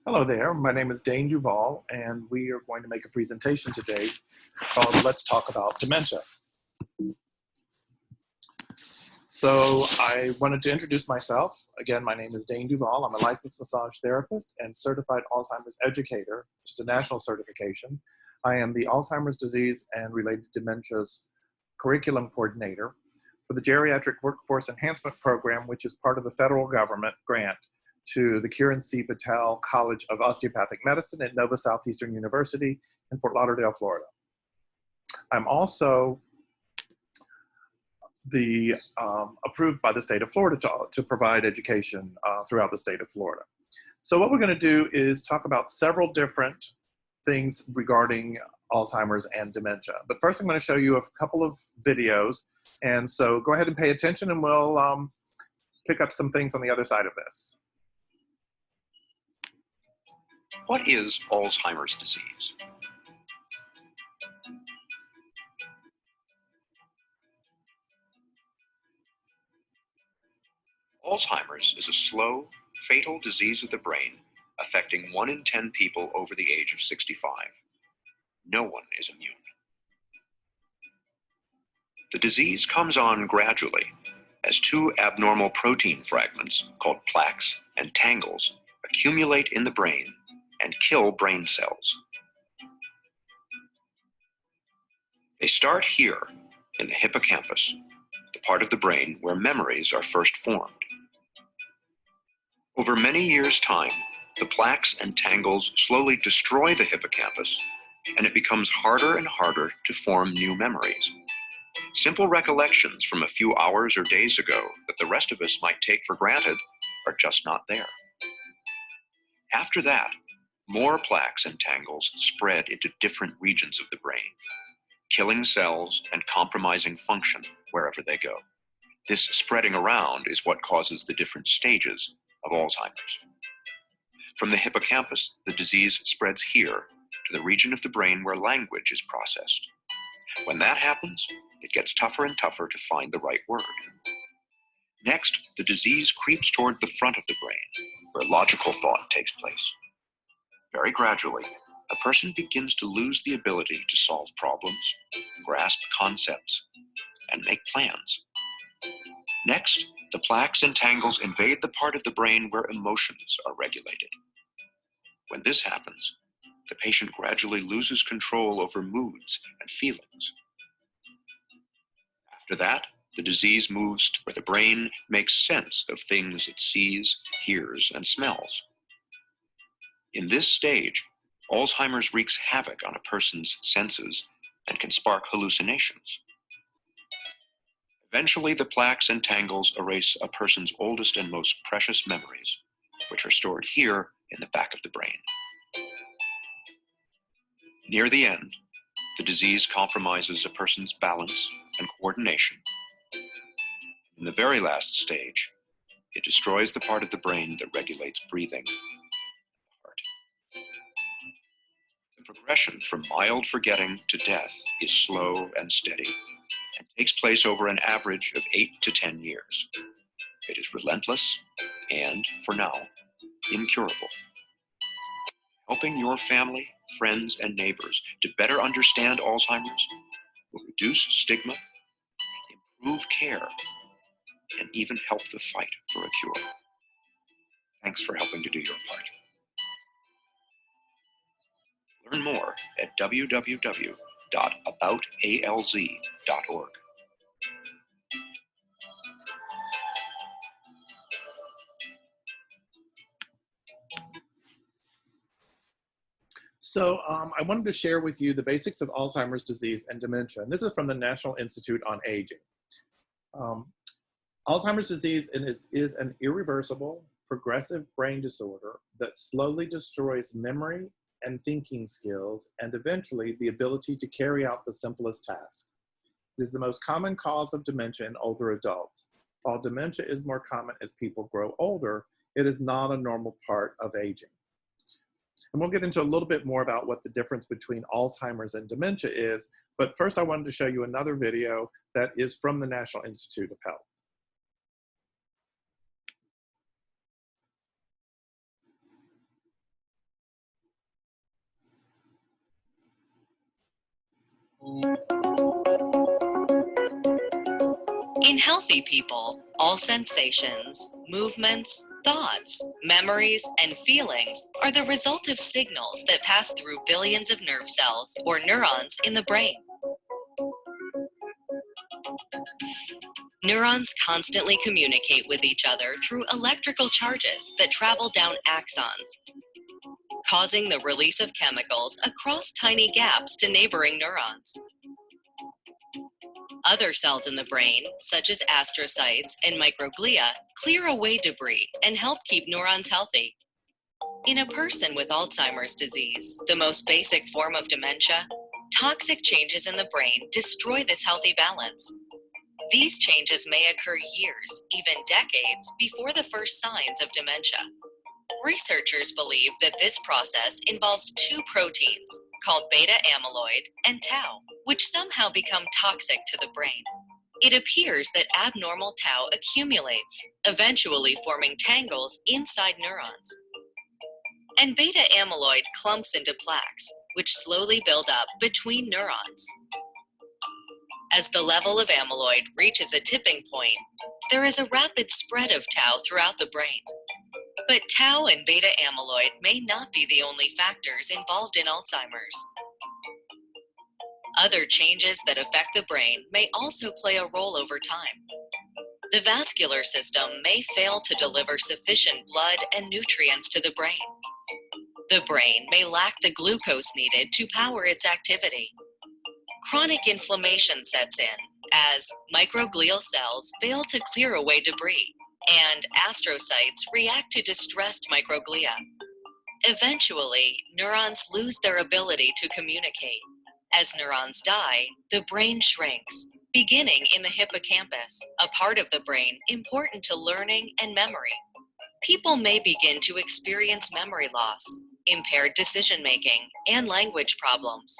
Hello there, my name is Dane Duval, and we are going to make a presentation today called Let's Talk About Dementia. So I wanted to introduce myself. Again, my name is Dane Duval. I'm a licensed massage therapist and certified Alzheimer's educator, which is a national certification. I am the Alzheimer's disease and related dementias curriculum coordinator for the Geriatric Workforce Enhancement Program, which is part of the federal government grant to the Kiran C. Patel College of Osteopathic Medicine at Nova Southeastern University in Fort Lauderdale, Florida. I'm also approved by the state of Florida to provide education throughout the state of Florida. So what we're going to do is talk about several different things regarding Alzheimer's and dementia. But first I'm going to show you a couple of videos, and so go ahead and pay attention and we'll pick up some things on the other side of this. What is Alzheimer's disease? Alzheimer's is a slow, fatal disease of the brain affecting 1 in 10 people over the age of 65. No one is immune. The disease comes on gradually as 2 abnormal protein fragments called plaques and tangles accumulate in the brain and kill brain cells. They start here in the hippocampus, the part of the brain where memories are first formed. Over many years' time, the plaques and tangles slowly destroy the hippocampus, and it becomes harder and harder to form new memories. Simple recollections from a few hours or days ago that the rest of us might take for granted are just not there. After that, more plaques and tangles spread into different regions of the brain, killing cells and compromising function wherever they go. This spreading around is what causes the different stages of Alzheimer's. From the hippocampus, the disease spreads here to the region of the brain where language is processed. When that happens, it gets tougher and tougher to find the right word. Next, the disease creeps toward the front of the brain, where logical thought takes place. Very gradually, a person begins to lose the ability to solve problems, grasp concepts, and make plans. Next, the plaques and tangles invade the part of the brain where emotions are regulated. When this happens, the patient gradually loses control over moods and feelings. After that, the disease moves to where the brain makes sense of things it sees, hears, and smells. In this stage, Alzheimer's wreaks havoc on a person's senses and can spark hallucinations. Eventually, the plaques and tangles erase a person's oldest and most precious memories, which are stored here in the back of the brain. Near the end, the disease compromises a person's balance and coordination. In the very last stage, it destroys the part of the brain that regulates breathing and the heart. The progression from mild forgetting to death is slow and steady and takes place over an average of 8 to 10 years. It is relentless and, for now, incurable. Helping your family, friends, and neighbors to better understand Alzheimer's will reduce stigma, improve care, and even help the fight for a cure. Thanks for helping to do your part. Learn more at www.aboutalz.org. So I wanted to share with you the basics of Alzheimer's disease and dementia. And this is from the National Institute on Aging. Alzheimer's disease is an irreversible, progressive brain disorder that slowly destroys memory and thinking skills and eventually the ability to carry out the simplest task. It is the most common cause of dementia in older adults. While dementia is more common as people grow older, it is not a normal part of aging. And we'll get into a little bit more about what the difference between Alzheimer's and dementia is, but first I wanted to show you another video that is from the National Institute of Health. In healthy people, all sensations, movements, thoughts, memories, and feelings are the result of signals that pass through billions of nerve cells or neurons in the brain. Neurons constantly communicate with each other through electrical charges that travel down axons, causing the release of chemicals across tiny gaps to neighboring neurons. Other cells in the brain, such as astrocytes and microglia, clear away debris and help keep neurons healthy. In a person with Alzheimer's disease, the most basic form of dementia, toxic changes in the brain destroy this healthy balance. These changes may occur years, even decades, before the first signs of dementia. Researchers believe that this process involves two proteins called beta amyloid and tau, which somehow become toxic to the brain. It appears that abnormal tau accumulates, eventually forming tangles inside neurons. And beta amyloid clumps into plaques, which slowly build up between neurons. As the level of amyloid reaches a tipping point, there is a rapid spread of tau throughout the brain. But tau and beta amyloid may not be the only factors involved in Alzheimer's. Other changes that affect the brain may also play a role over time. The vascular system may fail to deliver sufficient blood and nutrients to the brain. The brain may lack the glucose needed to power its activity. Chronic inflammation sets in as microglial cells fail to clear away debris, and astrocytes react to distressed microglia. Eventually, neurons lose their ability to communicate. As neurons die, the brain shrinks, beginning in the hippocampus, a part of the brain important to learning and memory. People may begin to experience memory loss, impaired decision-making, and language problems.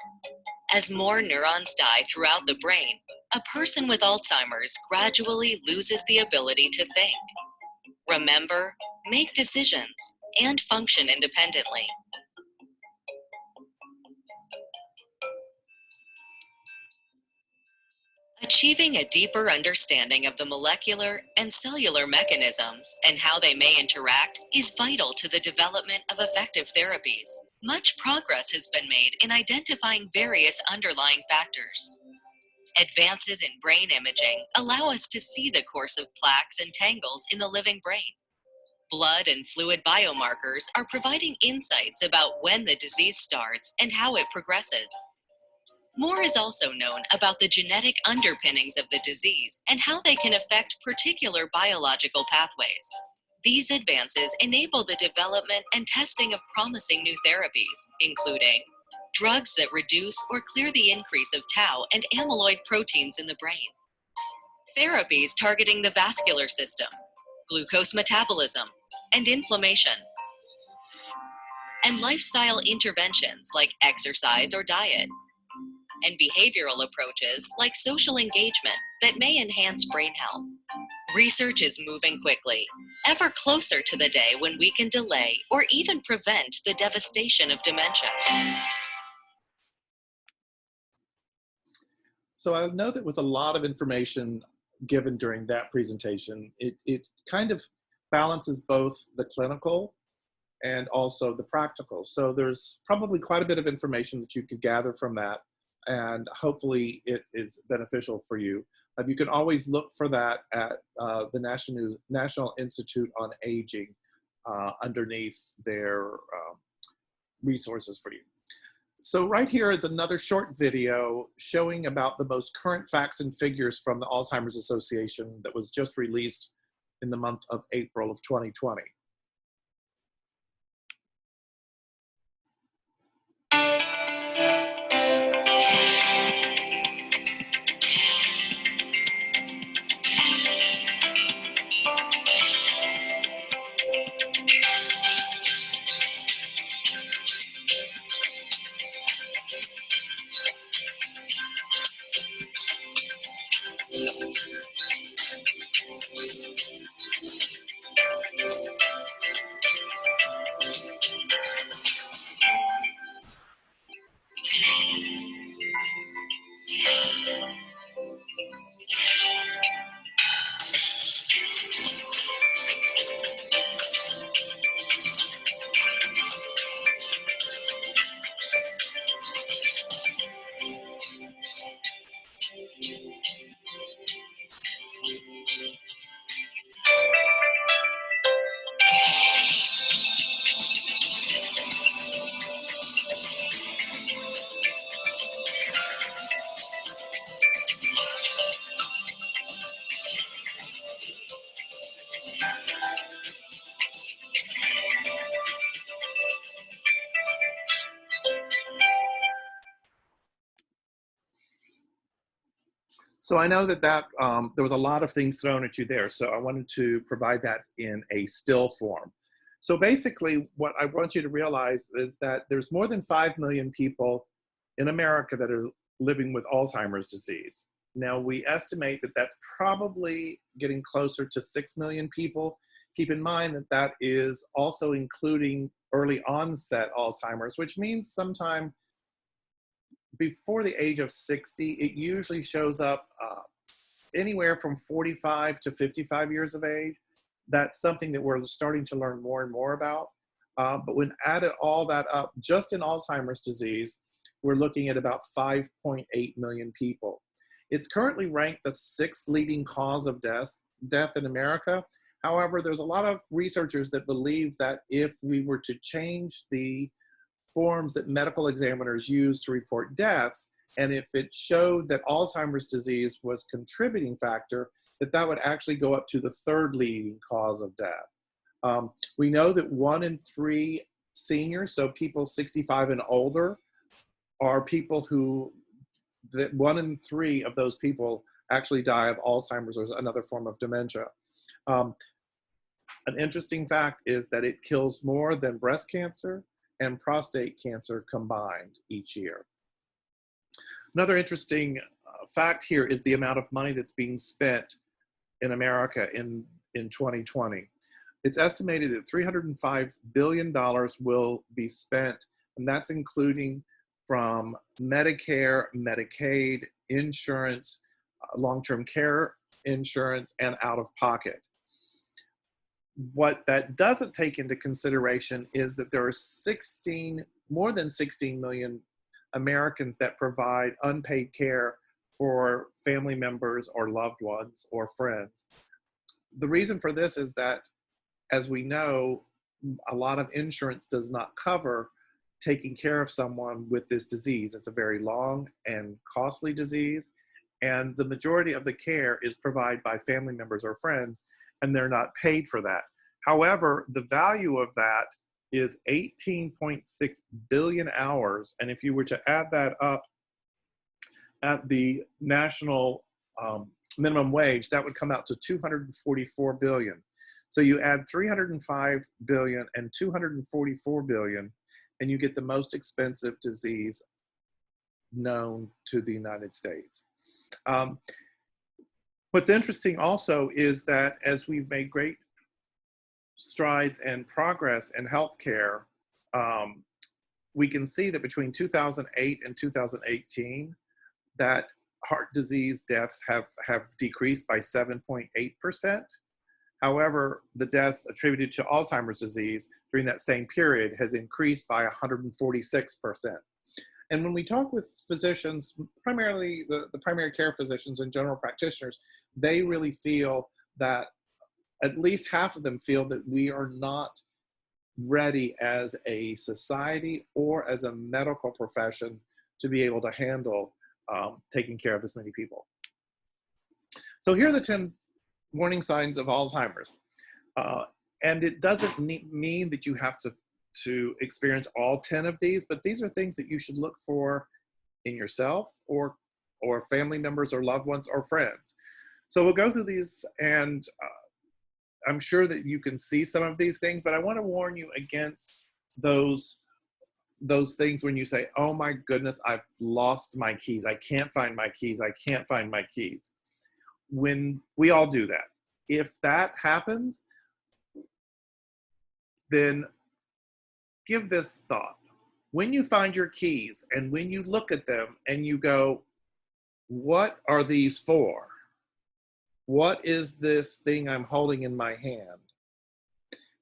As more neurons die throughout the brain, a person with Alzheimer's gradually loses the ability to think, remember, make decisions, and function independently. Achieving a deeper understanding of the molecular and cellular mechanisms and how they may interact is vital to the development of effective therapies. Much progress has been made in identifying various underlying factors. Advances in brain imaging allow us to see the course of plaques and tangles in the living brain. Blood and fluid biomarkers are providing insights about when the disease starts and how it progresses. More is also known about the genetic underpinnings of the disease and how they can affect particular biological pathways. These advances enable the development and testing of promising new therapies, including drugs that reduce or clear the increase of tau and amyloid proteins in the brain, therapies targeting the vascular system, glucose metabolism, and inflammation, and lifestyle interventions like exercise or diet, and behavioral approaches like social engagement that may enhance brain health. Research is moving quickly, ever closer to the day when we can delay or even prevent the devastation of dementia. So I know that with a lot of information given during that presentation, it kind of balances both the clinical and also the practical. So there's probably quite a bit of information that you could gather from that, and hopefully it is beneficial for you. You can always look for that at the National Institute on Aging underneath their resources for you. So right here is another short video showing about the most current facts and figures from the Alzheimer's Association that was just released in the month of April of 2020. So I know that there was a lot of things thrown at you there. So I wanted to provide that in a still form. So basically, what I want you to realize is that there's more than 5 million people in America that are living with Alzheimer's disease. Now, we estimate that that's probably getting closer to 6 million people. Keep in mind that that is also including early onset Alzheimer's, which means sometime before the age of 60. It usually shows up anywhere from 45 to 55 years of age. That's something that we're starting to learn more and more about. But when added all that up, just in Alzheimer's disease, we're looking at about 5.8 million people. It's currently ranked the 6th leading cause of death in America. However, there's a lot of researchers that believe that if we were to change the forms that medical examiners use to report deaths, and if it showed that Alzheimer's disease was a contributing factor, that would actually go up to the 3rd leading cause of death. We know that 1 in 3 seniors, so people 65 and older, are people that 1 in 3 of those people actually die of Alzheimer's or another form of dementia. An interesting fact is that it kills more than breast cancer and prostate cancer combined each year. Another interesting fact here is the amount of money that's being spent in America in 2020. It's estimated that $305 billion will be spent, and that's including from Medicare, Medicaid, insurance, long-term care insurance, and out-of-pocket. What that doesn't take into consideration is that there are more than 16 million Americans that provide unpaid care for family members or loved ones or friends. The reason for this is that, as we know, a lot of insurance does not cover taking care of someone with this disease. It's a very long and costly disease, and the majority of the care is provided by family members or friends, and they're not paid for that. However, the value of that is 18.6 billion hours, and if you were to add that up at the national minimum wage, that would come out to 244 billion. So you add 305 billion and 244 billion, and you get the most expensive disease known to the United States. What's interesting also is that as we've made great strides and progress in healthcare, we can see that between 2008 and 2018, that heart disease deaths have decreased by 7.8%. However, the deaths attributed to Alzheimer's disease during that same period has increased by 146%. And when we talk with physicians, primarily the primary care physicians and general practitioners, they really feel that at least half of them feel that we are not ready as a society or as a medical profession to be able to handle taking care of this many people. So here are the 10 warning signs of Alzheimer's. And it doesn't mean that you have to experience all 10 of these, but these are things that you should look for in yourself or family members or loved ones or friends. So we'll go through these, and I'm sure that you can see some of these things, but I want to warn you against those things when you say, oh my goodness, I've lost my keys. I can't find my keys. I can't find my keys. When we all do that. If that happens, then give this thought. When you find your keys and when you look at them and you go, what are these for? What is this thing I'm holding in my hand?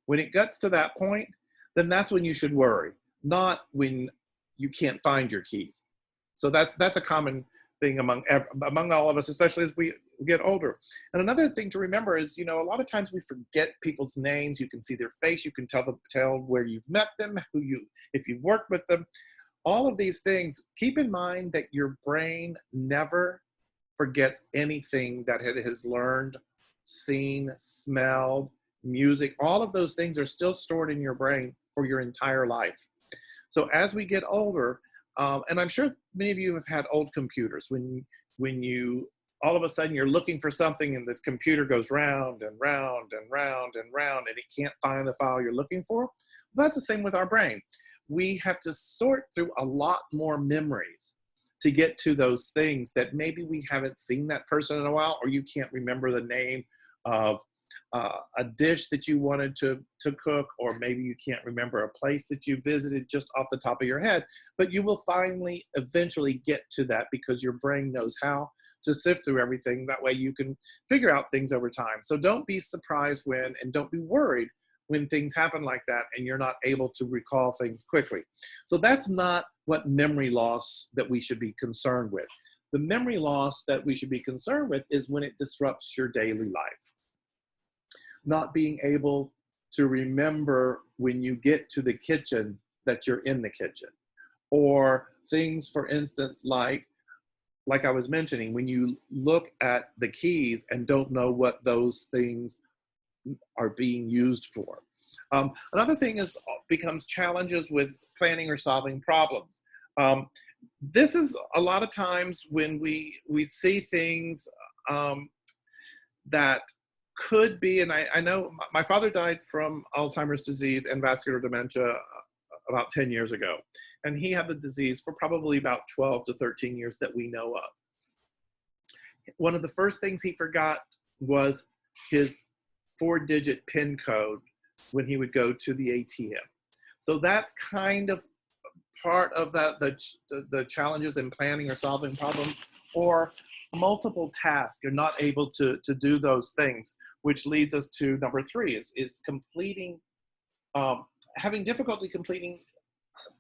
When it gets to that point, then that's when you should worry, not when you can't find your keys. So that's a common thing among all of us, especially as we get older. And another thing to remember is, a lot of times we forget people's names. You can see their face. You can tell where you've met them, if you've worked with them. All of these things, keep in mind that your brain never forgets anything that it has learned, seen, smelled, music. All of those things are still stored in your brain for your entire life. So as we get older, and I'm sure many of you have had old computers. When you all of a sudden you're looking for something and the computer goes round and round and round and round and it can't find the file you're looking for. Well, that's the same with our brain. We have to sort through a lot more memories to get to those things that maybe we haven't seen that person in a while, or you can't remember the name of a dish that you wanted to cook, or maybe you can't remember a place that you visited just off the top of your head, but you will finally eventually get to that because your brain knows how to sift through everything. That way you can figure out things over time. So don't be surprised when, and don't be worried when things happen like that and you're not able to recall things quickly. So that's not what memory loss that we should be concerned with. The memory loss that we should be concerned with is when it disrupts your daily life. Not being able to remember when you get to the kitchen that you're in the kitchen. Or things, for instance, like I was mentioning, when you look at the keys and don't know what those things are being used for. Another thing becomes challenges with planning or solving problems. This is a lot of times when we see things that could be, and I know my father died from Alzheimer's disease and vascular dementia about 10 years ago. And he had the disease for probably about 12 to 13 years that we know of. One of the first things he forgot was his 4-digit PIN code when he would go to the ATM. So that's kind of part of the challenges in planning or solving problems, or multiple tasks. You're not able to do those things, which leads us to number 3 is completing, having difficulty completing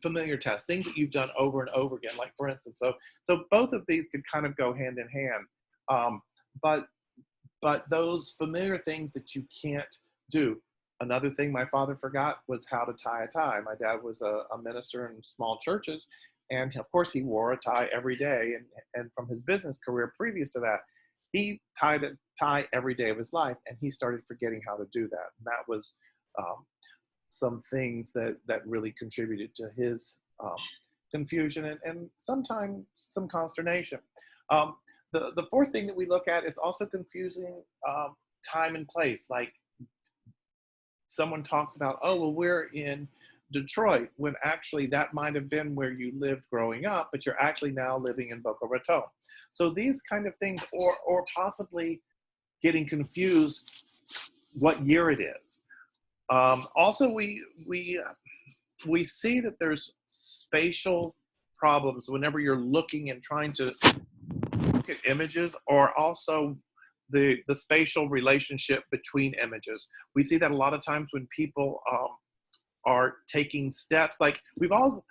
familiar tasks, things that you've done over and over again. Like for instance, so both of these could kind of go hand in hand, but those familiar things that you can't do. Another thing my father forgot was how to tie a tie. My dad was a minister in small churches, and of course he wore a tie every day. And from his business career previous to that, he tied a tie every day of his life, and he started forgetting how to do that. And that was some things that really contributed to his confusion and sometimes some consternation. The 4th thing that we look at is also confusing time and place. Like someone talks about, oh, well, we're in Detroit, when actually that might have been where you lived growing up, but you're actually now living in Boca Raton. So these kind of things, or possibly getting confused what year it is. Also, we see that there's spatial problems whenever you're looking and trying to look at images, or also the spatial relationship between images. We see that a lot of times when people are taking steps, like we've all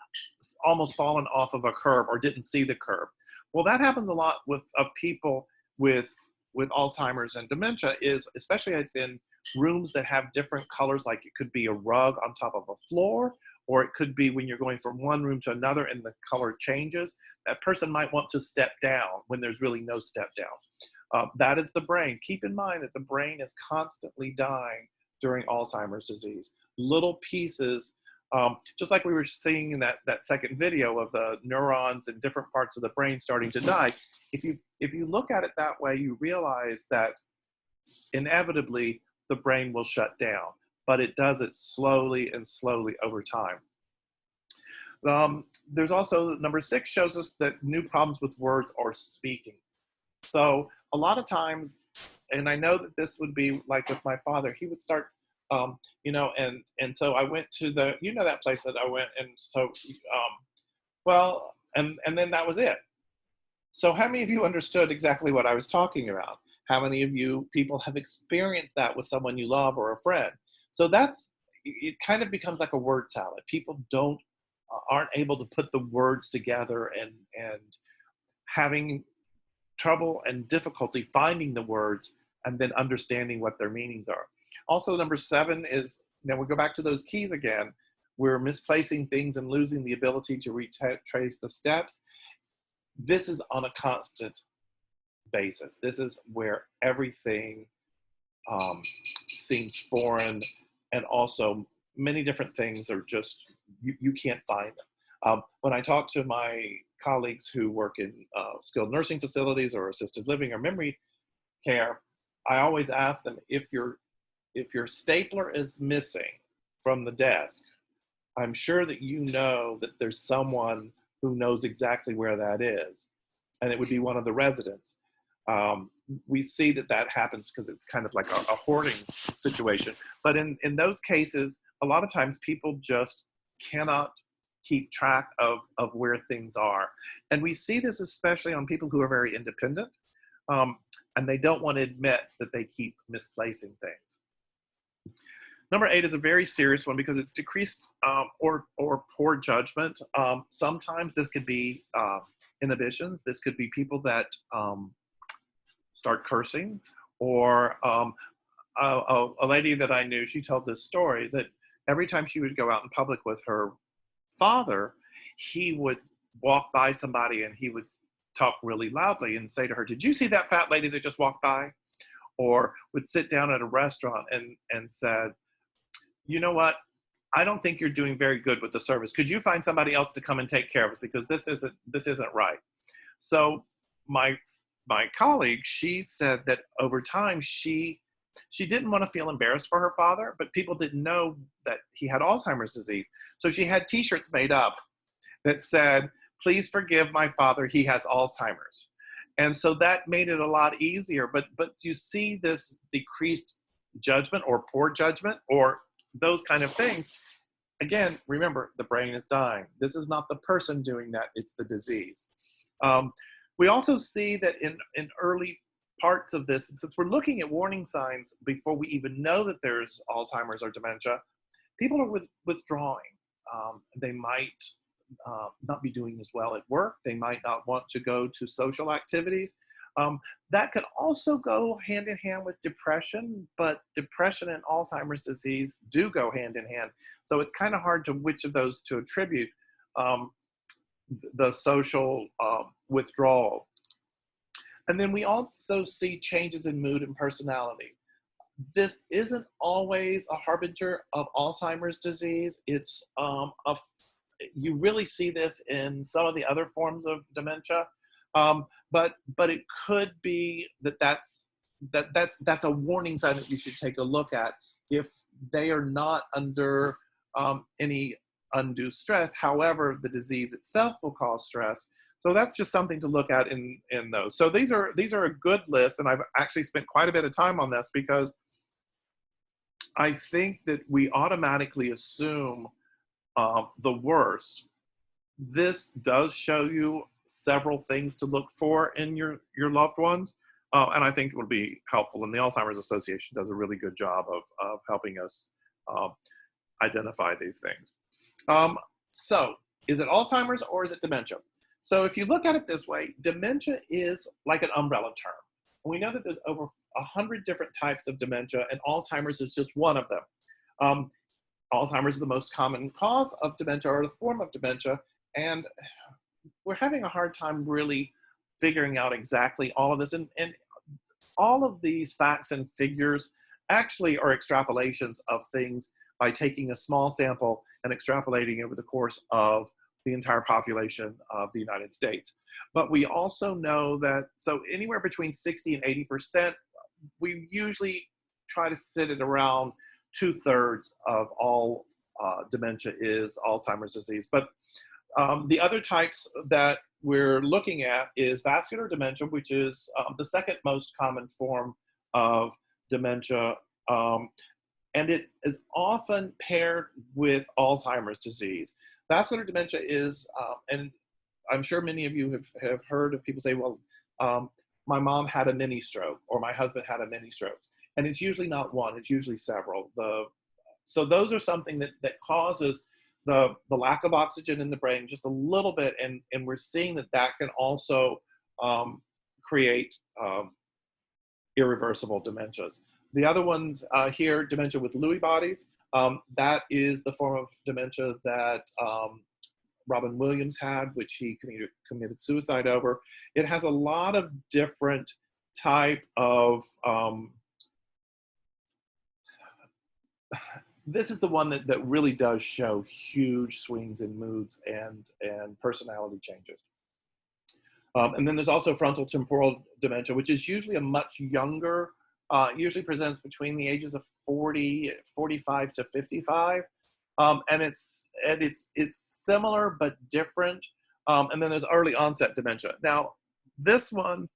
almost fallen off of a curb or didn't see the curb. Well, that happens a lot with people with Alzheimer's and dementia, is especially in rooms that have different colors, like it could be a rug on top of a floor, or it could be when you're going from one room to another and the color changes. That person might want to step down when there's really no step down. That is the brain. Keep in mind that the brain is constantly dying during Alzheimer's disease. Little pieces, just like we were seeing in that second video of the neurons in different parts of the brain starting to die. If you look at it that way, you realize that inevitably the brain will shut down, but it does it slowly and slowly over time. There's also number 6 shows us that new problems with words or speaking. So a lot of times, and I know that this would be like with my father, he would start, and so I went to that place that I went, and so, and then that was it. So how many of you understood exactly what I was talking about? How many of you people have experienced that with someone you love or a friend? So it kind of becomes like a word salad. People aren't able to put the words together and having trouble and difficulty finding the words and then understanding what their meanings are. Also, number 7 is, we go back to those keys again. We're misplacing things and losing the ability to retrace the steps. This is on a constant basis. This is where everything seems foreign, and also many different things are just, you can't find them. When I talk to my colleagues who work in skilled nursing facilities or assisted living or memory care, I always ask them, if your stapler is missing from the desk, I'm sure that you know that there's someone who knows exactly where that is, and it would be one of the residents. Um, we see that that happens because it's kind of like a hoarding situation. But in those cases, a lot of times people just cannot keep track of where things are. And we see this especially on people who are very independent, and they don't want to admit that they keep misplacing things. Number 8 is a very serious one because it's decreased or poor judgment. Sometimes this could be inhibitions. This could be people that start cursing, or a lady that I knew, she told this story that every time she would go out in public with her father, he would walk by somebody and he would talk really loudly and say to her, "Did you see that fat lady that just walked by?" Or would sit down at a restaurant and said, "You know what? I don't think you're doing very good with the service. Could you find somebody else to come and take care of us, because this isn't right." So my colleague, she said that over time she didn't want to feel embarrassed for her father, but people didn't know that he had Alzheimer's disease. So she had T-shirts made up that said, "Please forgive my father, he has Alzheimer's." And so that made it a lot easier. But you see this decreased judgment or poor judgment or those kind of things. Again, remember, the brain is dying. This is not the person doing that, it's the disease. We also see that in early parts of this, since we're looking at warning signs before we even know that there's Alzheimer's or dementia, people are withdrawing. They might not be doing as well at work. They might not want to go to social activities. That can also go hand in hand with depression, but depression and Alzheimer's disease do go hand in hand. So it's kind of hard to which of those to attribute the social withdrawal. And then we also see changes in mood and personality. This isn't always a harbinger of Alzheimer's disease. It's you really see this in some of the other forms of dementia, but it could be that's a warning sign that you should take a look at if they are not under any undue stress. However, the disease itself will cause stress. So that's just something to look at in those. So these are a good list, and I've actually spent quite a bit of time on this because I think that we automatically assume the worst. This does show you several things to look for in your loved ones, and I think it will be helpful. And the Alzheimer's Association does a really good job of helping us identify these things. So is it Alzheimer's or is it dementia? So if you look at it this way, dementia is like an umbrella term. We know that there's over 100 different types of dementia, and Alzheimer's is just one of them. Alzheimer's is the most common cause of dementia, or the form of dementia, and we're having a hard time really figuring out exactly all of this. And all of these facts and figures actually are extrapolations of things by taking a small sample and extrapolating over the course of the entire population of the United States. But we also know that, so anywhere between 60 and 80%, we usually try to sit at around 2/3 of all dementia is Alzheimer's disease. But the other types that we're looking at is vascular dementia, which is the second most common form of dementia. And it is often paired with Alzheimer's disease. Vascular dementia is, and I'm sure many of you have heard of people say, well, my mom had a mini stroke, or my husband had a mini stroke. And it's usually not one, it's usually several. So those are something that causes the lack of oxygen in the brain just a little bit, and we're seeing that can also create irreversible dementias. The other ones here, dementia with Lewy bodies, that is the form of dementia that Robin Williams had, which he committed suicide over. It has a lot of different type of, this is the one that really does show huge swings in moods and personality changes. And then there's also frontal temporal dementia, which is usually a much younger, usually presents between the ages of 45 to 55. And it's similar but different. And then there's early onset dementia. Now, this one,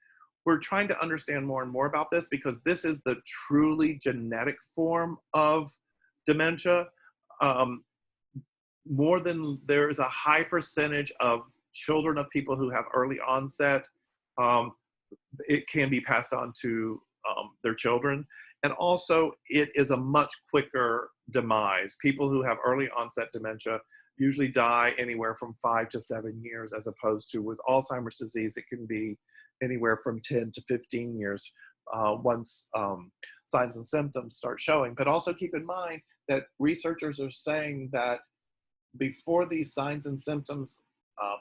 we're trying to understand more and more about this because this is the truly genetic form of dementia. There is a high percentage of children of people who have early onset. It can be passed on to their children. And also, it is a much quicker demise. People who have early onset dementia usually die anywhere from 5 to 7 years, as opposed to with Alzheimer's disease, it can be anywhere from 10 to 15 years once signs and symptoms start showing. But also keep in mind that researchers are saying that before these signs and symptoms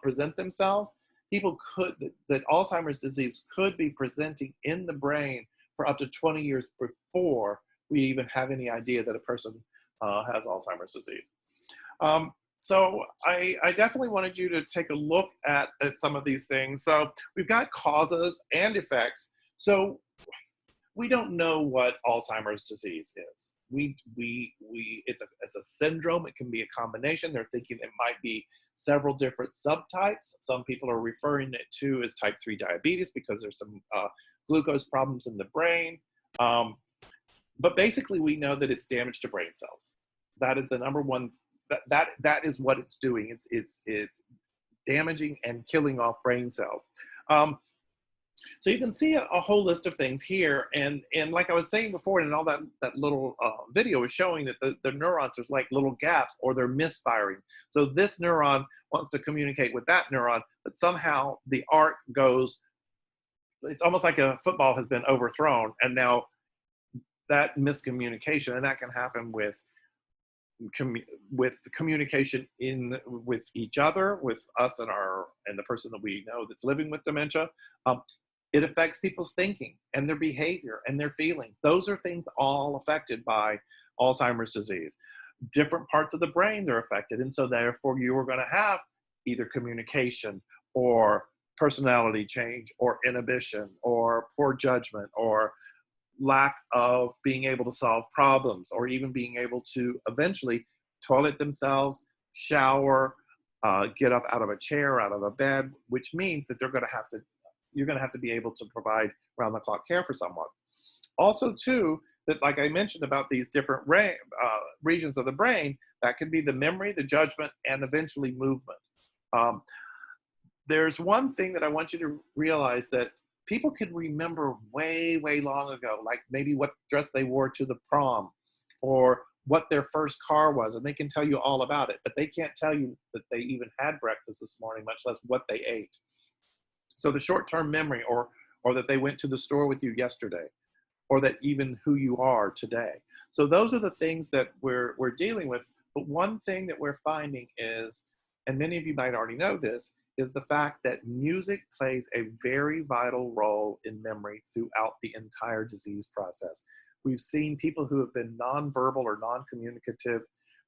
present themselves, that Alzheimer's disease could be presenting in the brain for up to 20 years before we even have any idea that a person has Alzheimer's disease. So I definitely wanted you to take a look at some of these things. So we've got causes and effects. So we don't know what Alzheimer's disease is. It's a syndrome. It can be a combination. They're thinking it might be several different subtypes. Some people are referring it to as type 3 diabetes because there's some glucose problems in the brain. But basically, we know that it's damage to brain cells. That is the number one. That is what it's doing. It's damaging and killing off brain cells. So you can see a whole list of things here, and like I was saying before, and all that little video is showing that the neurons, there's like little gaps or they're misfiring. So this neuron wants to communicate with that neuron, but somehow the arc goes. It's almost like a football has been overthrown, and now that miscommunication, and that can happen with communication with each other, with us and the person that we know that's living with dementia. It affects people's thinking and their behavior and their feelings. Those are things all affected by Alzheimer's disease. Different parts of the brain are affected, and so therefore you are going to have either communication or personality change or inhibition or poor judgment or lack of being able to solve problems, or even being able to eventually toilet themselves, shower, get up out of a chair, out of a bed, which means that you're going to have to be able to provide round-the-clock care for someone. Also, too, that like I mentioned about these different regions of the brain, that can be the memory, the judgment, and eventually movement. There's one thing that I want you to realize, that people can remember way, way long ago, like maybe what dress they wore to the prom or what their first car was, and they can tell you all about it, but they can't tell you that they even had breakfast this morning, much less what they ate. So the short-term memory, or that they went to the store with you yesterday, or that even who you are today. So those are the things that we're dealing with. But one thing that we're finding is, and many of you might already know this, is the fact that music plays a very vital role in memory throughout the entire disease process. We've seen people who have been nonverbal or non-communicative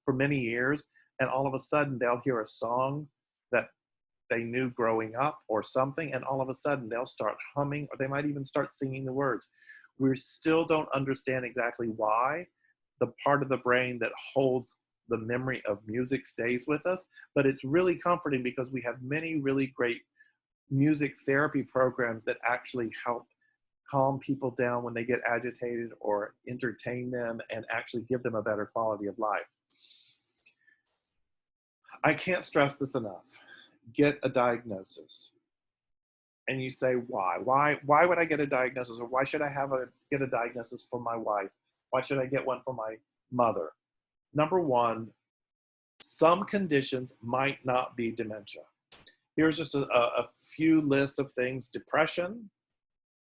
for many years, and all of a sudden they'll hear a song that they knew growing up or something, and all of a sudden they'll start humming, or they might even start singing the words. We still don't understand exactly why the part of the brain that holds the memory of music stays with us, but it's really comforting because we have many really great music therapy programs that actually help calm people down when they get agitated, or entertain them and actually give them a better quality of life. I can't stress this enough. Get a diagnosis. And you say, why? Why would I get a diagnosis? Or why should I get a diagnosis for my wife? Why should I get one for my mother? Number one, some conditions might not be dementia. Here's just a few lists of things: depression,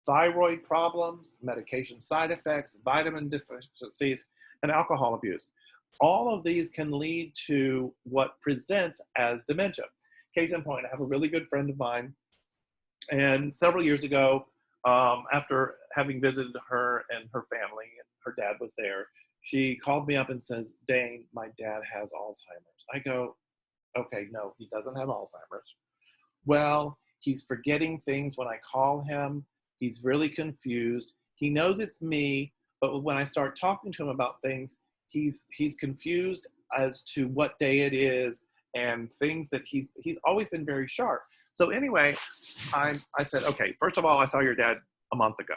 thyroid problems, medication side effects, vitamin deficiencies, and alcohol abuse. All of these can lead to what presents as dementia. Case in point, I have a really good friend of mine, and several years ago, after having visited her and her family, and her dad was there, she called me up and says, "Dane, my dad has Alzheimer's." I go, "Okay, no, he doesn't have Alzheimer's." "Well, He's forgetting things when I call him. He's really confused. He knows it's me, but when I start talking to him about things, he's confused as to what day it is and things that he's always been very sharp. So anyway, I said, okay, first of all, I saw your dad a month ago.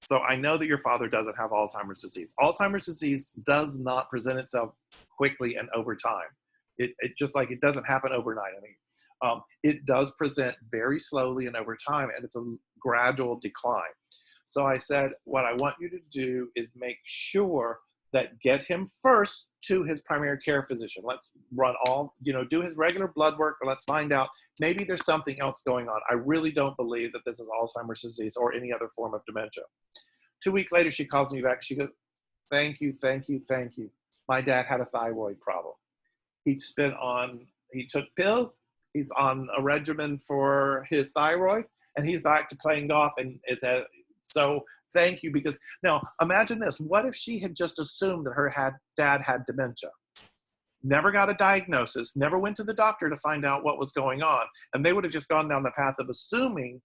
So I know that your father doesn't have Alzheimer's disease. Alzheimer's disease does not present itself quickly and over time. It just like it doesn't happen overnight. It does present very slowly and over time, and it's a gradual decline. So I said, what I want you to do is make sure that get him first to his primary care physician. Let's run all, do his regular blood work, and let's find out maybe there's something else going on. I really don't believe that this is Alzheimer's disease or any other form of dementia. 2 weeks later, she calls me back. She goes, thank you. My dad had a thyroid problem. He took pills. He's on a regimen for his thyroid, and he's back to playing golf. And so thank you, because now imagine this. What if she had just assumed that her dad had dementia? Never got a diagnosis, never went to the doctor to find out what was going on. And they would have just gone down the path of assuming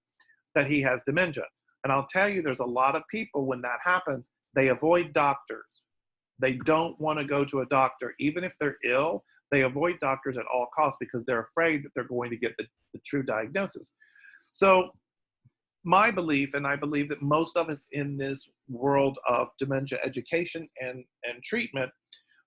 that he has dementia. And I'll tell you, there's a lot of people when that happens, they avoid doctors. They don't want to go to a doctor. Even if they're ill, they avoid doctors at all costs because they're afraid that they're going to get the true diagnosis. So my belief, and I believe that most of us in this world of dementia education and treatment,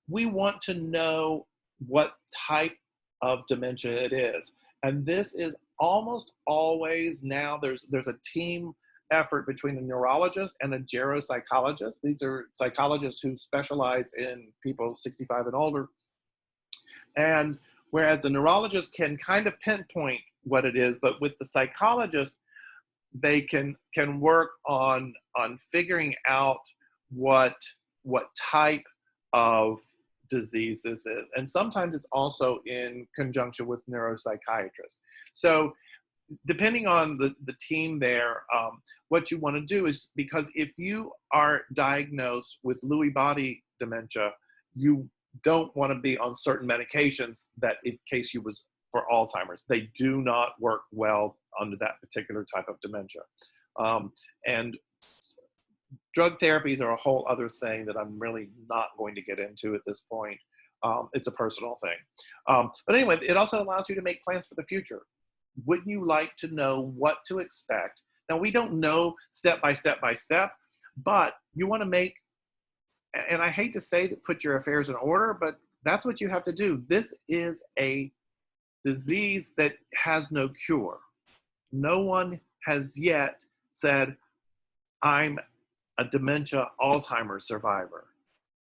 we want to know what type of dementia it is. And this is almost always now, there's a team effort between a neurologist and a geropsychologist. These are psychologists who specialize in people 65 and older. And whereas the neurologist can kind of pinpoint what it is, but with the psychologist, they can work on figuring out what type of disease this is. And sometimes it's also in conjunction with neuropsychiatrists. So depending on the team there, what you want to do is, because if you are diagnosed with Lewy body dementia, you don't want to be on certain medications that in case you was for Alzheimer's. They do not work well under that particular type of dementia. And drug therapies are a whole other thing that I'm really not going to get into at this point. It's a personal thing. But anyway, it also allows you to make plans for the future. Wouldn't you like to know what to expect? Now, we don't know step by step, but you want to make, and I hate to say that, put your affairs in order, but that's what you have to do. This is a disease that has no cure. No one has yet said, I'm a dementia Alzheimer's survivor.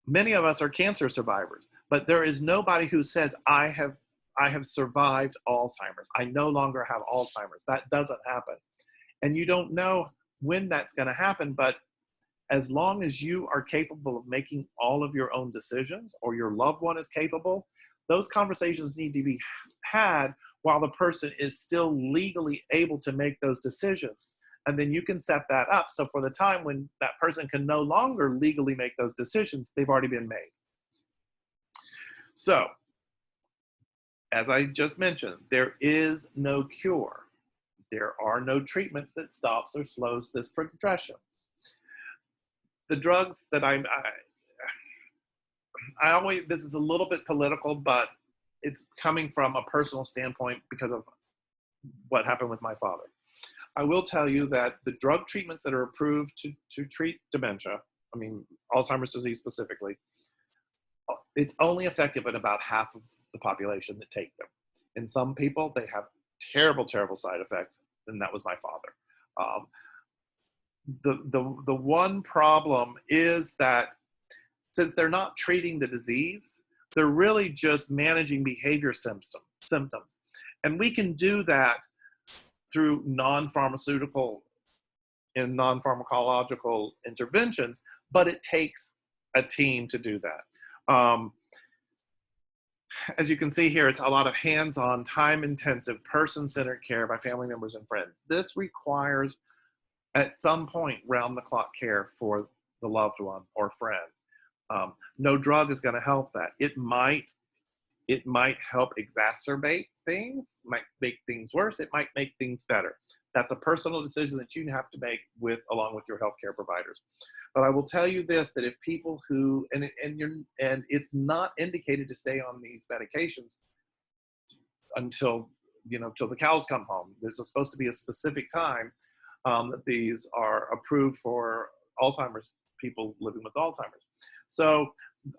Many of us are cancer survivors, but there is nobody who says, I have survived Alzheimer's. I no longer have Alzheimer's. That doesn't happen. And you don't know when that's going to happen, but as long as you are capable of making all of your own decisions, or your loved one is capable, those conversations need to be had while the person is still legally able to make those decisions. And then you can set that up. So for the time when that person can no longer legally make those decisions, they've already been made. So, as I just mentioned, there is no cure. There are no treatments that stops or slows this progression. The drugs that I always, this is a little bit political, but it's coming from a personal standpoint because of what happened with my father. I will tell you that the drug treatments that are approved to treat dementia, Alzheimer's disease specifically, it's only effective in about half of the population that take them. In some people, they have terrible, terrible side effects, and that was my father. The one problem is that since they're not treating the disease, they're really just managing behavior symptoms. And we can do that through non-pharmaceutical and non-pharmacological interventions, but it takes a team to do that. As you can see here, it's a lot of hands-on, time-intensive, person-centered care by family members and friends. This requires, at some point, round-the-clock care for the loved one or friend. No drug is going to help that. It might It might help exacerbate things, might make things worse. It might make things better. That's a personal decision that you have to make along with your healthcare providers. But I will tell you this: that if people who and it's not indicated to stay on these medications until till the cows come home. There's supposed to be a specific time that these are approved for Alzheimer's, people living with Alzheimer's. So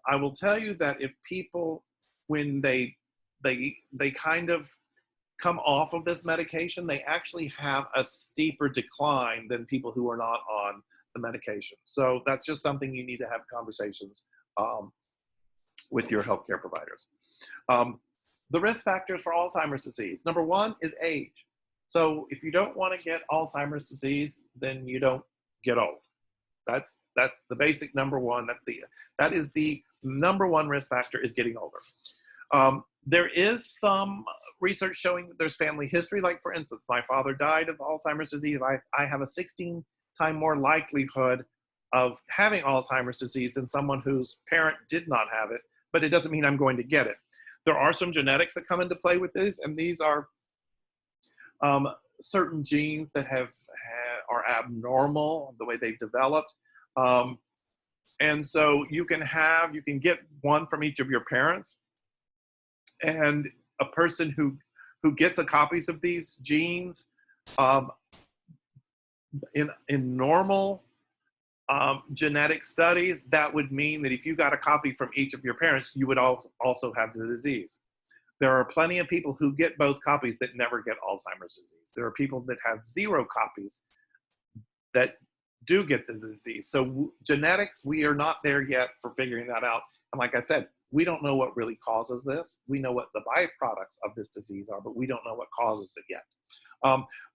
I will tell you that if people, when they kind of come off of this medication, they actually have a steeper decline than people who are not on the medication. So that's just something you need to have conversations with your healthcare providers. The risk factors for Alzheimer's disease. Number one is age. So if you don't want to get Alzheimer's disease, then you don't get old. That's the basic number one. That is the number one risk factor, is getting older. There is some research showing that there's family history. Like, for instance, my father died of Alzheimer's disease. I have a 16-time more likelihood of having Alzheimer's disease than someone whose parent did not have it, but it doesn't mean I'm going to get it. There are some genetics that come into play with this, and these are certain genes that are abnormal the way they've developed. And so you can get one from each of your parents, and a person who gets copies of these genes in normal genetic studies, that would mean that if you got a copy from each of your parents, you would also have the disease. There are plenty of people who get both copies that never get Alzheimer's disease. There are people that have 0 copies that do get the disease. So genetics, we are not there yet for figuring that out. And like I said, we don't know what really causes this. We know what the byproducts of this disease are, but we don't know what causes it yet.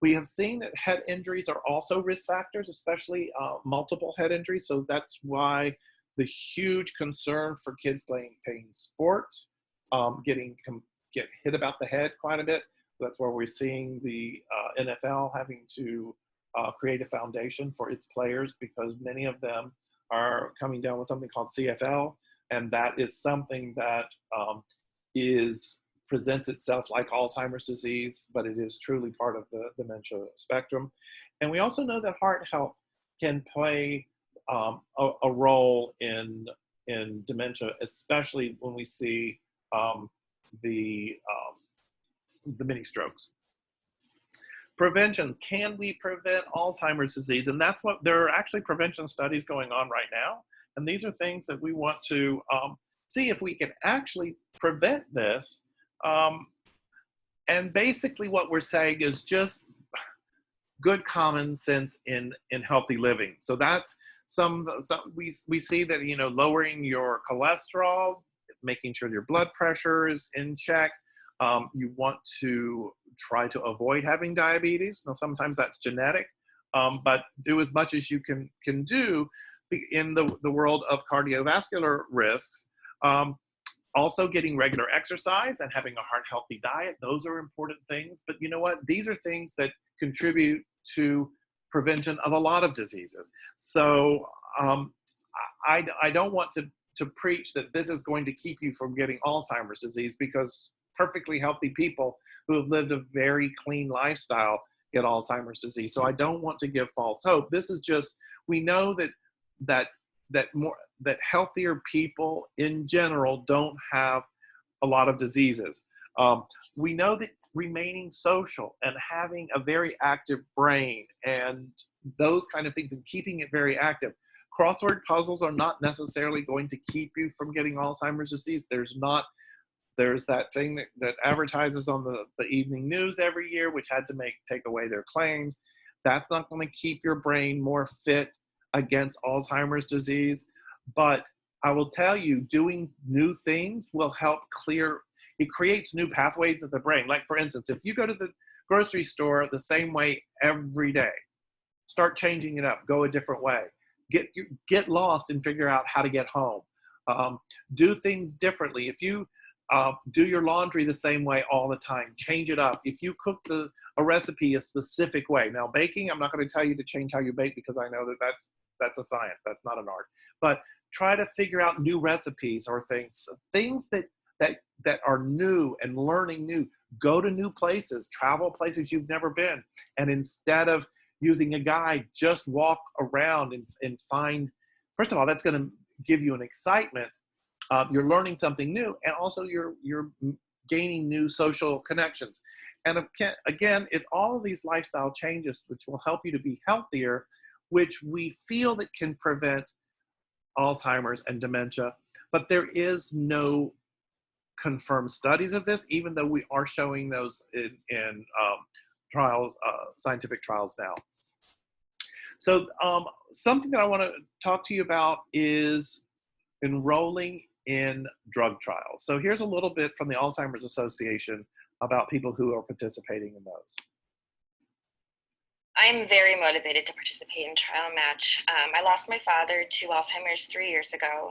We have seen that head injuries are also risk factors, especially multiple head injuries. So that's why the huge concern for kids playing sports, get hit about the head quite a bit. That's where we're seeing the NFL having to create a foundation for its players, because many of them are coming down with something called CFL, and that is something that presents itself like Alzheimer's disease, but it is truly part of the dementia spectrum. And we also know that heart health can play a role in dementia, especially when we see the mini strokes. Preventions. Can we prevent Alzheimer's disease? And that's what there are actually prevention studies going on right now. And these are things that we want to see if we can actually prevent this. And basically what we're saying is just good common sense in healthy living. So that's we see that, lowering your cholesterol, making sure your blood pressure is in check. You want to try to avoid having diabetes. Now, sometimes that's genetic, but do as much as you can do in the world of cardiovascular risks. Also getting regular exercise and having a heart healthy diet. Those are important things. But you know what? These are things that contribute to prevention of a lot of diseases. So I don't want to preach that this is going to keep you from getting Alzheimer's disease, because perfectly healthy people who have lived a very clean lifestyle get Alzheimer's disease. So I don't want to give false hope. This is just, we know that healthier people in general don't have a lot of diseases. We know that remaining social and having a very active brain and those kind of things, and keeping it very active. Crossword puzzles are not necessarily going to keep you from getting Alzheimer's disease. There's that thing that advertises on the evening news every year, which had to take away their claims. That's not going to keep your brain more fit against Alzheimer's disease. But I will tell you, doing new things will help it creates new pathways in the brain. Like, for instance, if you go to the grocery store the same way every day, start changing it up, go a different way, get lost and figure out how to get home. Do things differently. If you do your laundry the same way all the time, change it up. If you cook a recipe a specific way. Now, baking, I'm not going to tell you to change how you bake, because I know that's a science. That's not an art. But try to figure out new recipes or things that that are new and learning new. Go to new places, travel places you've never been. And instead of using a guide, just walk around and find, first of all, that's going to give you an excitement. You're learning something new, and also you're gaining new social connections. And again, it's all of these lifestyle changes which will help you to be healthier, which we feel that can prevent Alzheimer's and dementia. But there is no confirmed studies of this, even though we are showing those in trials, scientific trials now. So something that I want to talk to you about is enrolling in drug trials. So here's a little bit from the Alzheimer's Association about people who are participating in those. I'm very motivated to participate in Trial Match. I lost my father to Alzheimer's 3 years ago.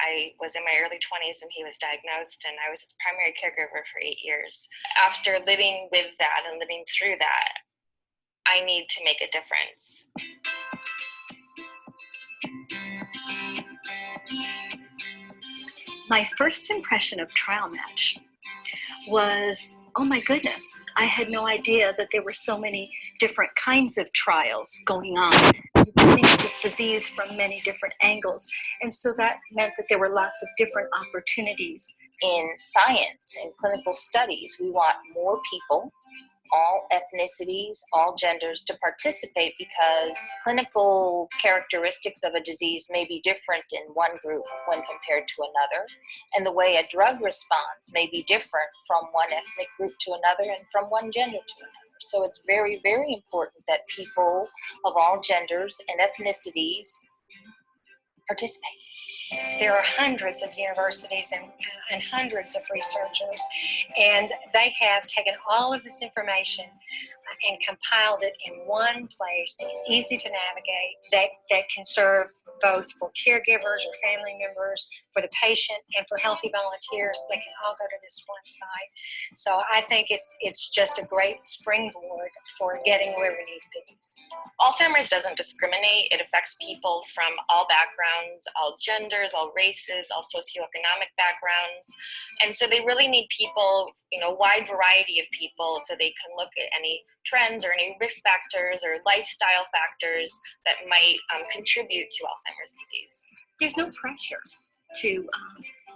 I was in my early 20s and he was diagnosed, and I was his primary caregiver for 8 years. After living with that and living through that, I need to make a difference. My first impression of Trial Match was, oh my goodness, I had no idea that there were so many different kinds of trials going on. Looking at this disease from many different angles. And so that meant that there were lots of different opportunities. In science and clinical studies, we want more people, all ethnicities, all genders, to participate, because clinical characteristics of a disease may be different in one group when compared to another, and the way a drug responds may be different from one ethnic group to another and from one gender to another. So it's very, very important that people of all genders and ethnicities participate. There are hundreds of universities and hundreds of researchers, and they have taken all of this information and compiled it in one place that's easy to navigate, that can serve both for caregivers or family members, for the patient, and for healthy volunteers. They can all go to this one site. So I think it's just a great springboard for getting where we need to be. Alzheimer's doesn't discriminate. It affects people from all backgrounds, all genders, all races, all socioeconomic backgrounds. And so they really need people, a wide variety of people, so they can look at any trends or any risk factors or lifestyle factors that might contribute to Alzheimer's disease. There's no pressure to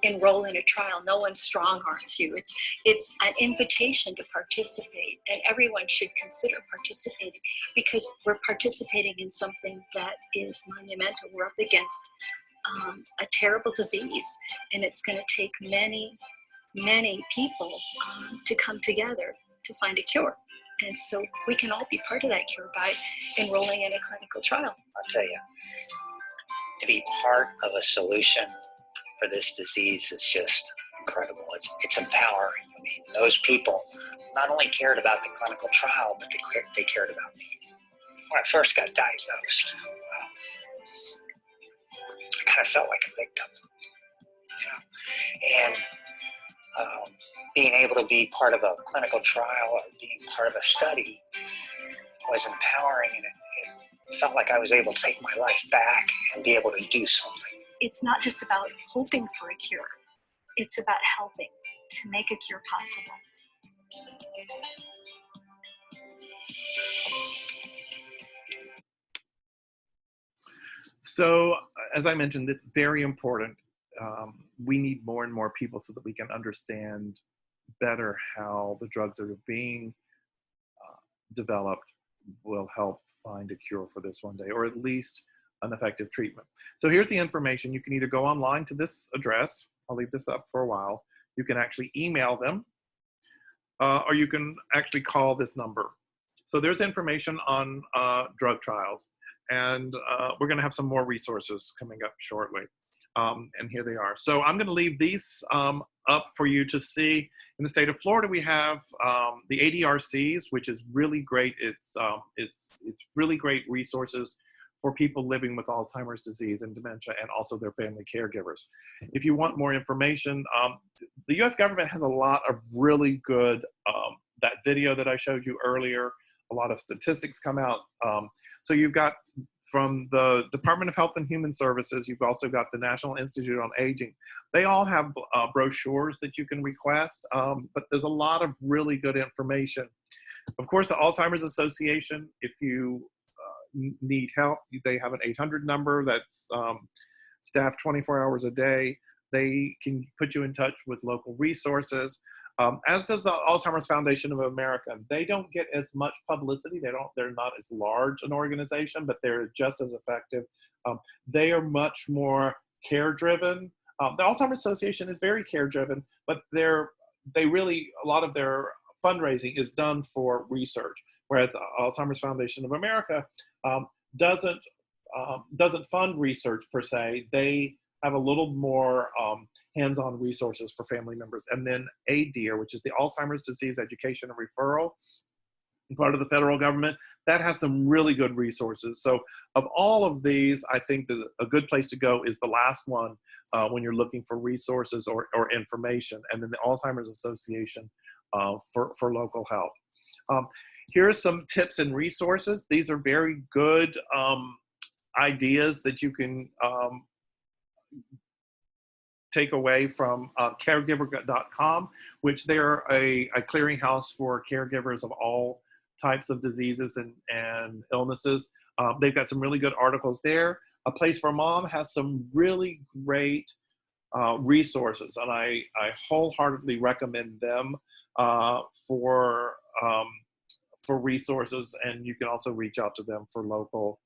enroll in a trial. No one strong arms you. It's an invitation to participate, and everyone should consider participating, because we're participating in something that is monumental. We're up against a terrible disease, and it's going to take many, many people to come together to find a cure. And so we can all be part of that cure by enrolling in a clinical trial. I'll tell you, to be part of a solution for this disease is just incredible. It's empowering. I mean, those people not only cared about the clinical trial, but they cared about me. When I first got diagnosed, I kind of felt like a victim, and being able to be part of a clinical trial or being part of a study was empowering, and it felt like I was able to take my life back and be able to do something. It's not just about hoping for a cure. It's about helping to make a cure possible. So, as I mentioned, it's very important. We need more and more people so that we can understand better how the drugs that are being developed will help find a cure for this one day, or at least an effective treatment. So here's the information. You can either go online to this address. I'll leave this up for a while. You can actually email them, or you can actually call this number. So there's information on drug trials, and we're going to have some more resources coming up shortly. And here they are. So I'm going to leave these up for you to see. In the state of Florida, we have the ADRCs, which is really great. It's really great resources for people living with Alzheimer's disease and dementia, and also their family caregivers. If you want more information, the U.S. government has a lot of really good, that video that I showed you earlier, a lot of statistics come out. So you've got from the Department of Health and Human Services, you've also got the National Institute on Aging. They all have brochures that you can request, but there's a lot of really good information. Of course, the Alzheimer's Association, if you need help, they have an 800 number that's staffed 24 hours a day. They can put you in touch with local resources, as does the Alzheimer's Foundation of America. They don't get as much publicity. They're not as large an organization, but they're just as effective. They are much more care-driven. The Alzheimer's Association is very care-driven, but a lot of their fundraising is done for research, whereas the Alzheimer's Foundation of America doesn't fund research per se. They have a little more hands-on resources for family members. And then ADEAR, which is the Alzheimer's Disease Education and Referral, part of the federal government, that has some really good resources. So of all of these, I think that a good place to go is the last one when you're looking for resources or information, and then the Alzheimer's Association for local help. Here's some tips and resources. These are very good ideas that you can take away from caregiver.com, which they're a clearinghouse for caregivers of all types of diseases and illnesses. They've got some really good articles there. A Place for Mom has some really great resources, and I wholeheartedly recommend them for resources, and you can also reach out to them for local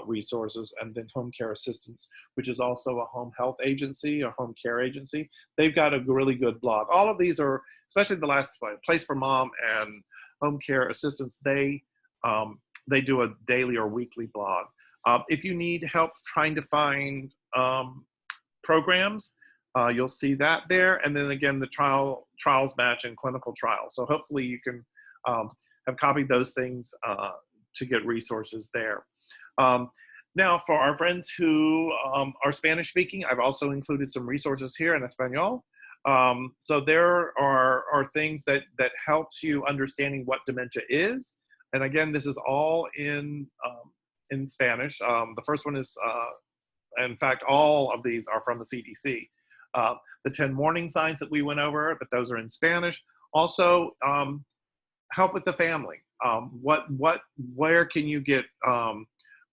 resources. And then Home Care Assistance, which is also a home health agency or home care agency. They've got a really good blog. All of these are, especially the last one, Place for Mom and Home Care Assistance, they do a daily or weekly blog. If you need help trying to find programs, you'll see that there. And then again, the trials match and clinical trials. So hopefully you can have copied those things to get resources there. Now, for our friends who are Spanish speaking, I've also included some resources here in Espanol. So there are things that helps you understanding what dementia is. And again, this is all in Spanish. The first one is, in fact, all of these are from the CDC. The 10 warning signs that we went over, but those are in Spanish. Also, help with the family. Where can you get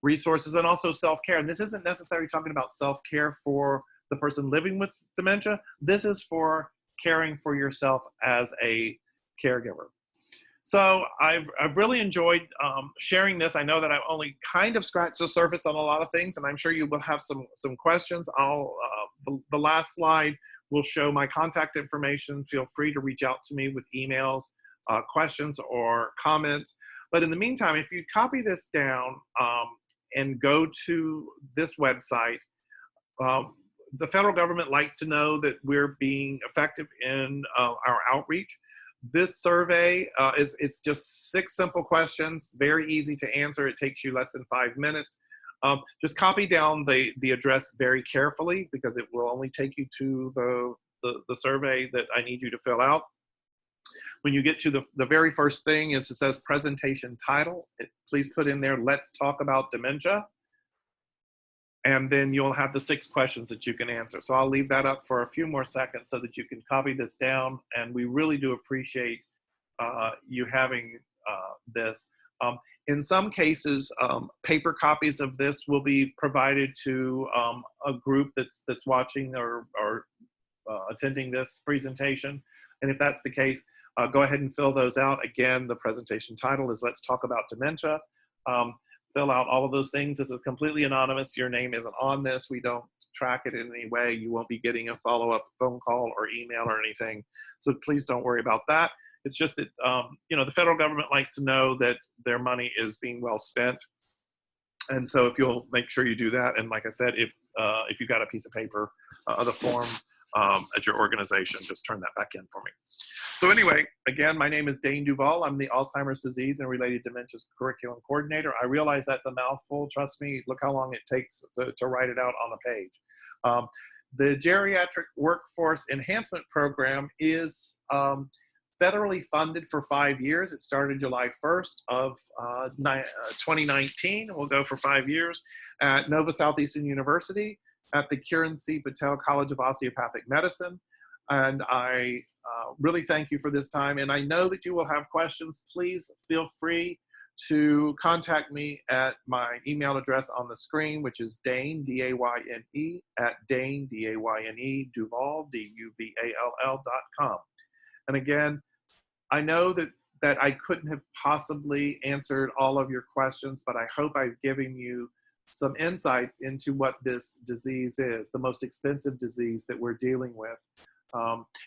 resources, and also self-care. And this isn't necessarily talking about self-care for the person living with dementia. This is for caring for yourself as a caregiver. So I've really enjoyed sharing this. I know that I've only kind of scratched the surface on a lot of things, and I'm sure you will have some questions. The last slide will show my contact information. Feel free to reach out to me with emails, questions, or comments. But in the meantime, if you copy this down and go to this website, the federal government likes to know that we're being effective in our outreach. This survey it's just 6 simple questions, very easy to answer. It takes you less than 5 minutes. Just copy down the address very carefully, because it will only take you to the survey that I need you to fill out. When you get to the very first thing, it says presentation title. Please put in there, let's talk about dementia. And then you'll have the 6 questions that you can answer. So I'll leave that up for a few more seconds so that you can copy this down. And we really do appreciate you having this. In some cases, paper copies of this will be provided to a group that's watching or attending this presentation. And if that's the case, go ahead and fill those out. Again, the presentation title is Let's Talk About Dementia. Fill out all of those things. This is completely anonymous. Your name isn't on this. We don't track it in any way. You won't be getting a follow-up phone call or email or anything. So please don't worry about that. It's just that, the federal government likes to know that their money is being well spent. And so if you'll make sure you do that. And like I said, if you got a piece of paper, the form at your organization, just turn that back in for me. So anyway, again, my name is Dane Duval. I'm the Alzheimer's Disease and Related Dementias Curriculum Coordinator. I realize that's a mouthful. Trust me, look how long it takes to write it out on a page. The Geriatric Workforce Enhancement Program is federally funded for 5 years. It started July 1st of 2019. We'll go for 5 years at Nova Southeastern University at the Kiran C. Patel College of Osteopathic Medicine. And I really thank you for this time. And I know that you will have questions. Please feel free to contact me at my email address on the screen, which is Dane, D-A-Y-N-E, at Dane, D-A-Y-N-E, Duval, D-U-V-A-L-L.com. And again, I know that I couldn't have possibly answered all of your questions, but I hope I've given you some insights into what this disease is, the most expensive disease that we're dealing with.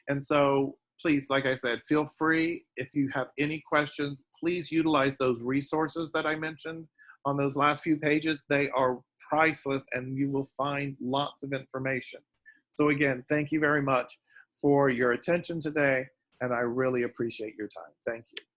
And so please, like I said, feel free, if you have any questions, please utilize those resources that I mentioned on those last few pages. They are priceless and you will find lots of information. So again, thank you very much for your attention today, and I really appreciate your time. Thank you.